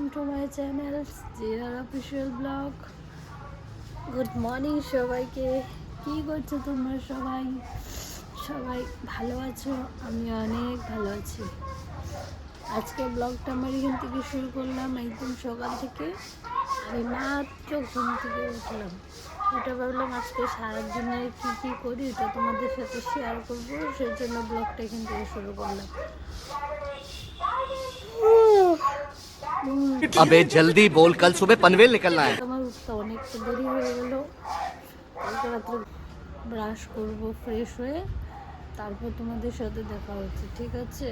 Welcome to my channel জিরার official blog. Good morning সবাইকে। কি করছো তোমরা সবাই? সবাই ভালো আছো? আমি অনেক ভালো আছি। আজকে ব্লগটা আমার এখান থেকে শুরু করলাম একদম সকাল থেকে। আমি মাত্র ঘুম থেকে উঠলাম, এটা ভাবলাম আজকে সারাদিনে কী করি এটা তোমাদের সাথে শেয়ার করবো, সেই জন্য ব্লগটা এখান থেকে শুরু করলাম। अबे जल्दी बोल, कल सुबह पनवेल निकलना है। আমার উঠতে অনেকটা দেরি হয়ে গেল। কালকে রাত্রে ব্রাশ করবো, ফ্রেশ হয়ে তারপর তোমাদের সাথে দেখা হচ্ছে, ঠিক আছে?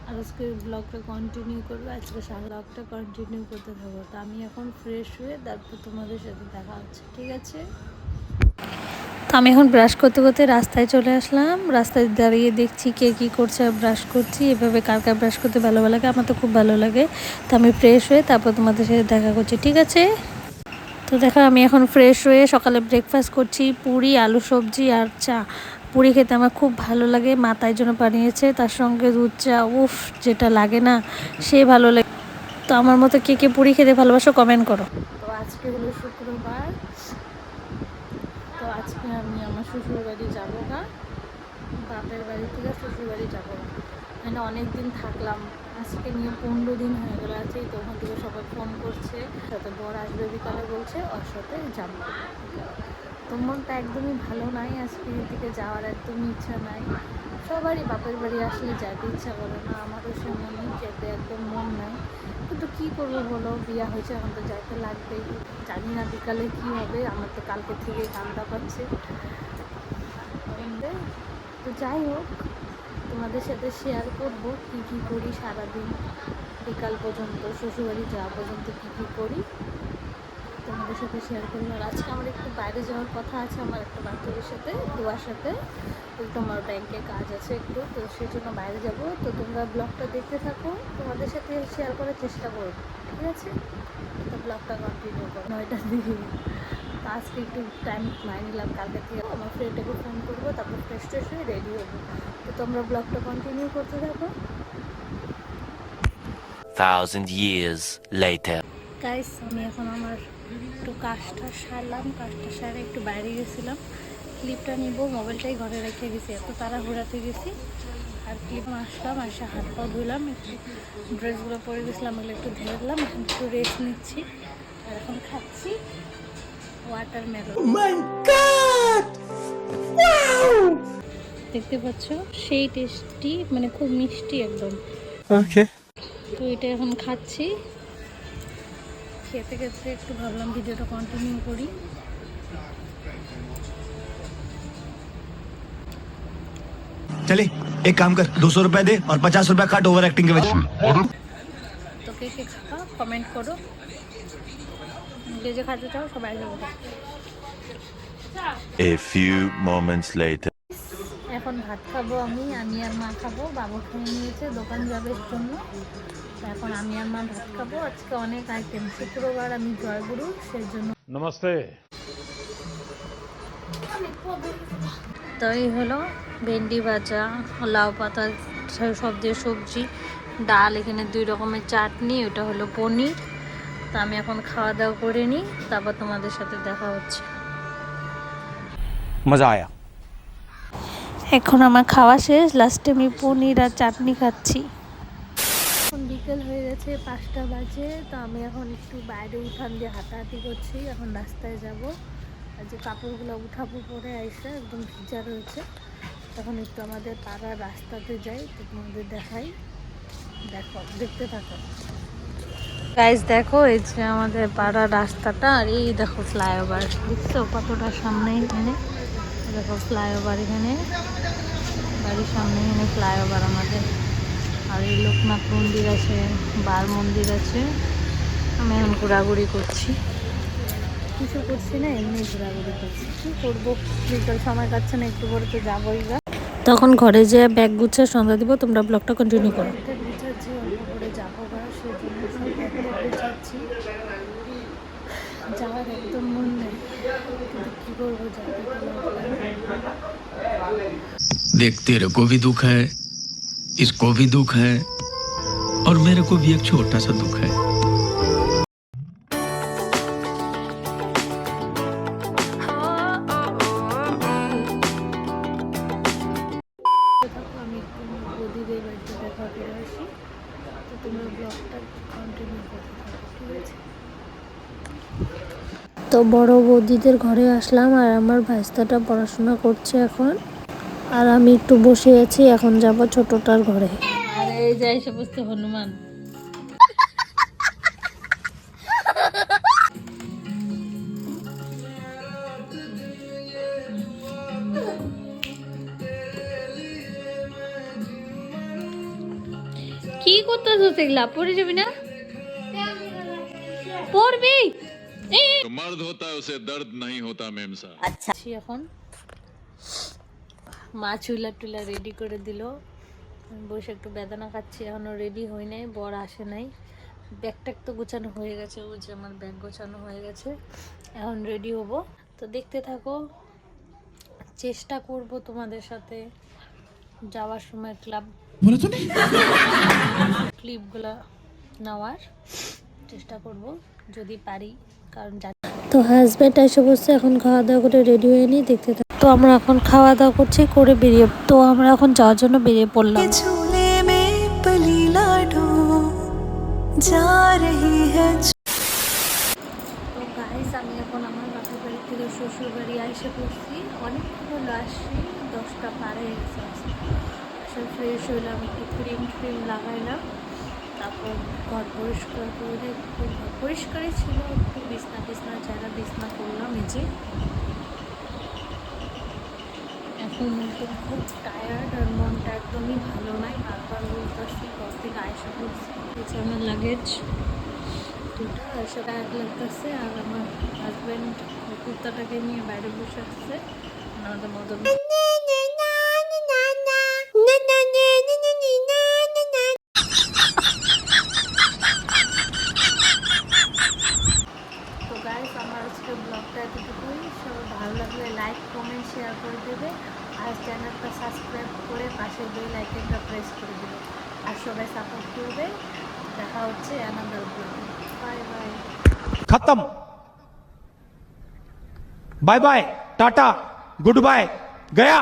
আর আজকে ব্লগটা কন্টিনিউ করবো, আজকে ব্লগটা কন্টিনিউ করতে থাকবো। তো আমি এখন ফ্রেশ হয়ে তারপর তোমাদের সাথে দেখা হচ্ছে, ঠিক আছে? তো আমি এখন ব্রাশ করতে করতে রাস্তায় চলে আসলাম। রাস্তায় দাঁড়িয়ে দেখছি কে কী করছে আর ব্রাশ করছি। এভাবে কার কার ব্রাশ করতে ভালো লাগে, আমার তো খুব ভালো লাগে। তো আমি ফ্রেশ হয়ে তারপর তোমাদের সাথে দেখা করছি, ঠিক আছে? তো দেখো আমি এখন ফ্রেশ হয়ে সকালে ব্রেকফাস্ট করছি, পুরি, আলু সবজি আর চা। পুরি খেতে আমার খুব ভালো লাগে, মা তাই জন্য বানিয়েছে, তার সঙ্গে দুধ চা, উফ যেটা লাগে না সে ভালো লাগে। তো আমার মতো কে কে পুরি খেতে ভালোবাসো কমেন্ট করো। তো আজকে হলো শুক্রবার। তো আজকে আমি আমার শ্বশুর বাড়ি যাবো না, বাপের বাড়ি থেকে শ্বশুর বাড়ি যাবো না। মানে অনেক দিন থাকলাম, আজকে নিয়ে 15 দিন হয়ে গেলো আছে। তো ওখান থেকে সবাই ফোন করছে, সাথে বর আসবে বিকালে বলছে, ওর সাথে যাবো। তো মনটা একদমই ভালো নাই, আজকে এদিকে যাওয়ার একদমই ইচ্ছা নাই। সবারই বাপের বাড়ি আসলে যেতে ইচ্ছা করে না, আমারও সেমনই, যেতে একদম মন নাই। কিন্তু কী করবো বলো, বিয়া হয়েছে, এখন তো যাইতে লাগবেই। জানি না বিকালে কী হবে, আমার তো কালকে থেকে কান্না পাচ্ছে। তো যাই হোক, তোমাদের সাথে শেয়ার করব কী কী করি সারাদিন বিকাল পর্যন্ত, শ্বশুরবাড়ি যাওয়া পর্যন্ত কী কী করি তোমাদের সাথে শেয়ার করবো। আর আজকে আমার একটু বাইরে যাওয়ার কথা আছে, আমার একটা বান্ধবীর সাথে, দুয়ার সাথে। একটু আমার ব্যাংকে কাজ আছে একটু, তো সেই জন্য বাইরে যাব। তো তোমরা ব্লগটা দেখতে থাকো, তোমাদের সাথে শেয়ার করার চেষ্টা করবো, ঠিক আছে? তো ব্লগটা কন্টিনিউ করো 9টার দিকে। তো আজকে একটু টাইম মাই নিলাম, কালকে থেকে আমার ফ্রেন্ডটাকে ফোন করবো, তারপর ফ্রেশ ট্রেশ হয়ে রেডি হবো। তো তোমরা ব্লগটা কন্টিনিউ করতে থাকো। 1000 years later. গাইস, আমি এখন আমার একটু কাজটা সারলাম, কাজটা সারে একটু বাইরে গেছিলাম, ক্লিপটা নিব, মোবাইলটাই ঘরে রেখে গেছি, এত তাড়াহুড়াতে গেছি। আর ক্লিপ আসলাম, এসে হাত পা ধুলাম, একটু ড্রেসগুলো পরে গেছিলাম, এগুলো একটু ধুলাম, এখন একটু রেস্ট নিচ্ছি। আর এখন খাচ্ছি ওয়াটারমেলন। দেখতে পাচ্ছ সেই টেস্টি, মানে খুব মিষ্টি একদম। ওকে, তো এটা এখন খাচ্ছি, খেতে খেতে একটু ভাবলাম ভিডিওটা কন্টিনিউ করি। चले एक काम कर 200 रुपए दे और 50 रुपए काट ओवर एक्टिंग के वजह তো কে কে খাবা কমেন্ট করো, যে যে খাতে চাও সবাই যাবো। A few moments later. এখন ভাত খাবো, আমি আর মা খাবো, বাবু খেয়ে নিয়েছে, দোকান যাবে এর জন্য। তো এখন আমি আর মা ভাত খাবো। আজকে অনেক আইটেম, শুক্রবার, আমি জয়গুরু, সেই জন্য। नमस्ते। তো এই হলো ভেন্ডি ভাজা, লাউ পাতা সব দিয়ে সবজি, ডাল, এখানে 2 রকমের চাটনি, ওটা হলো পনির। তো আমি এখন খাওয়া দাওয়া করে নিই, তারপর তোমাদের সাথে দেখা হচ্ছে। मजा आया। এখন আমার খাওয়া শেষ, লাস্টে আমি পনির আর চাটনি খাচ্ছি। এখন বিকেল হয়ে গেছে, 5টা বাজে। তো আমি এখন একটু বাইরে উঠান দিয়ে হাঁটাহাঁটি করছি, এখন রাস্তায় যাব। আর যে কাপড়গুলো উঠাবো পরে আইসা একদম ভিজা রয়েছে, তখন একটু আমাদের পাড়ার রাস্তাতে যাই, তো তোমাদের দেখাই, দেখো, দেখতে থাকো। গাইস দেখো, এই যে আমাদের পাড়ার রাস্তাটা, আর এই দেখো ফ্লাইওভার, দেখছো কতটা সামনে, এখানে দেখো ফ্লাইওভার, এখানে বাড়ির সামনে এখানে ফ্লাইওভার আমাদের। আর এই লোকনাথ মন্দির আছে, বার মন্দির আছে। আমি এখন ঘোরাঘুরি করছি, কিছু করছি না, এমনি ঘোরাঘুরি করছি। কী করবো, বিকাল সময় কাটছে না, একটু পরে তো যাবোই গা। তখন ঘরে যেয়ে ব্যাগ গুছিয়ে সন্ধ্যা দিব, তোমরা ব্লগটা কন্টিনিউ করো। গুছাচ্ছি, অল্প করে যাবো গা, সেই জন্য সব ব্যাগটা গুছাচ্ছি। যাওয়ার একদম মন নেই, কিন্তু কী করবো, যাতে देख तेरे को भी दुख है, इसको भी दुख है और मेरे को भी एक छोटा सा दुख है। তোমরা ব্লগটা কন্টিনিউ করতে থাকো, ঠিক আছে? তো বড় বৌদিদের ঘরে আসলাম, আর আমার ভাইস্তাটা পড়াশোনা করছে এখন, আর আমি একটু বসে আছি। এখন যাব ছোটটার ঘরে। আর এই যে এসে বসছে হনুমান। কি করতেছো সেগুলা? পড়ে যাবি না? পড়বি? मर्द होता है उसे दर्द नहीं होता मेम साहब। এখন মা চুলা টুলা রেডি করে দিল, আমি বসে একটু বেদানা খাচ্ছি। এখনো রেডি হই নাই, বর আসে নাই। ব্যাগ ট্যাগ তো গোছানো হয়ে গেছে, ওই যে আমার ব্যাগ গোছানো হয়ে গেছে। এখন রেডি হব, তো দেখতে থাকো। চেষ্টা করব তোমাদের সাথে যাওয়ার সময় ক্লিপগুলো নেওয়ার চেষ্টা করব যদি পারি, কারণ তো হাজব্যান্ড এসে বসছে। এখন খাওয়া দাওয়া করে রেডি হয়ে নিই, দেখতে থাকো। তো আমরা এখন খাওয়া দাওয়া করছি, করে বেরিয়ে, তো আমরা এখন যাওয়ার জন্য বেরিয়ে পড়লাম। झूले में पली लाडो जा रही है। তো গাইস, আমি এখন আমার বাপের বাড়ি থেকে শ্বশুর বাড়ি এসে পড়ছি। অনেকক্ষণ হলো আসছি, 10টা পার হয়ে গেছে। আসলে ফ্রেশ হইলাম, একটু ক্রিম লাগাইলাম, তারপর ঘর পরিষ্কার করে, ঘর পরিষ্কারই ছিল, একটু বিছনা ঝাড়া বিছনা করলাম। এই যে এখন একদম খুব টায়ার্ড, আর মনটা একদমই ভালো নাই। বারবার বলতেছি ঘর থেকে আয়সা করছি। এই যে আমার লাগেজ দুটা, এসে টায়ার্ড লাগতেছে। আর আমার হাজব্যান্ড কুর্তাটাকে নিয়ে বাইরে বসে আসছে, আমাদের মদন। তো গাইস, আমার আজকে ব্লগটা এতটুকুই। সব ভালো লাগলে লাইক কমেন্ট শেয়ার করে দেবে, আর চ্যানেলটা সাবস্ক্রাইব করে পাশে বেল আইকনটা প্রেস করে দেবে, আর সবাই সাপোর্ট করবে। দেখা হচ্ছে অ্যানাদার ব্লগে। Bye bye. खत्म bye bye tata goodbye गया।